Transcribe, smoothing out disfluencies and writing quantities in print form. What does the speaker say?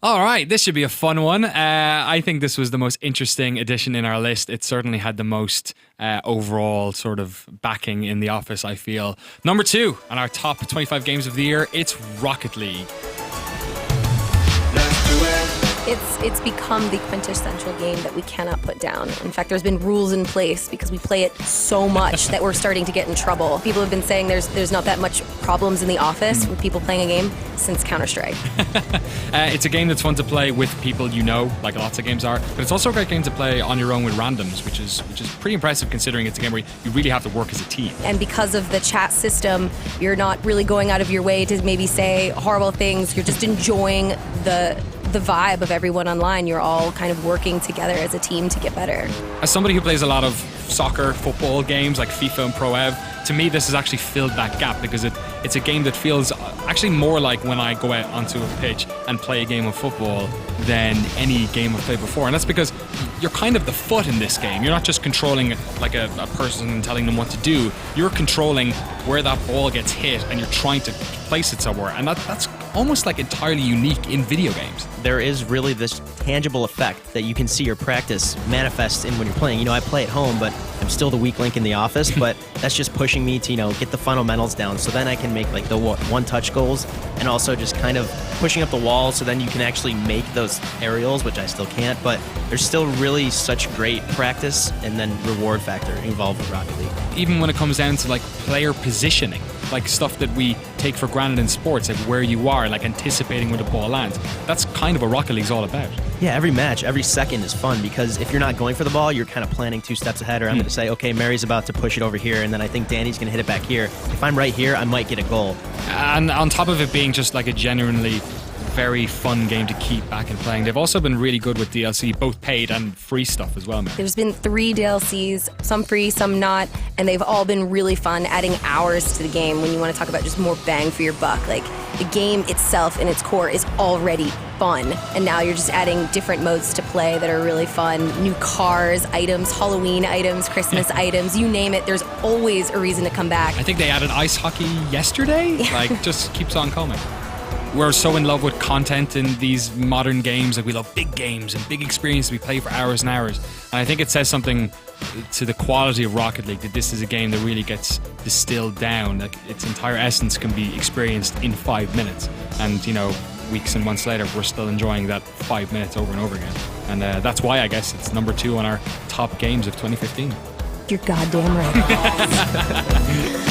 All right, this should be a fun one. I think this was the most interesting addition in our list. It certainly had the most overall sort of backing in the office, I feel. Number 2 on our top 25 games of the year, it's Rocket League. It's become the quintessential game that we cannot put down. In fact, there's been rules in place because we play it so much that we're starting to get in trouble. People have been saying there's not that much problems in the office with people playing a game since Counter-Strike. It's a game that's fun to play with people you know, like lots of games are, but it's also a great game to play on your own with randoms, which is pretty impressive considering it's a game where you really have to work as a team. And because of the chat system, you're not really going out of your way to maybe say horrible things. You're just enjoying the vibe of everyone online. You're all kind of working together as a team to get better. As somebody who plays a lot of soccer, football games like FIFA and Pro Ev, to me this has actually filled that gap because it's a game that feels actually more like when I go out onto a pitch and play a game of football than any game I've played before. And that's because you're kind of the foot in this game. You're not just controlling like a person and telling them what to do. You're controlling where that ball gets hit and you're trying to place it somewhere. And that's almost like entirely unique in video games. There is really this tangible effect that you can see your practice manifest in when you're playing. I play at home, but I'm still the weak link in the office, but that's just pushing me to, get the fundamentals down. So then I can make like the one-touch goals and also just kind of pushing up the wall so then you can actually make those aerials, which I still can't, but there's still really such great practice and then reward factor involved with Rocket League. Even when it comes down to like player positioning, like stuff that we take for granted in sports, like where you are, like anticipating where the ball lands. That's kind of what Rocket League's all about. Yeah, every match, every second is fun because if you're not going for the ball, you're kind of planning 2 steps ahead, or I'm going to say, okay, Mary's about to push it over here, and then I think Danny's going to hit it back here. If I'm right here, I might get a goal. And on top of it being just like a genuinely very fun game to keep back and playing, they've also been really good with DLC, both paid and free stuff as well, man. There's been 3 DLCs, some free, some not, and they've all been really fun, adding hours to the game when you want to talk about just more bang for your buck. Like, the game itself in its core is already fun, and now you're just adding different modes to play that are really fun. New cars, items, Halloween items, Christmas items, you name it, there's always a reason to come back. I think they added ice hockey yesterday. Like, just keeps on coming. We're so in love with content in these modern games. Like, we love big games and big experiences we play for hours and hours. And I think it says something to the quality of Rocket League that this is a game that really gets distilled down. Like, its entire essence can be experienced in 5 minutes. And, weeks and months later, we're still enjoying that 5 minutes over and over again. And that's why I guess it's number 2 on our top games of 2015. You're goddamn right.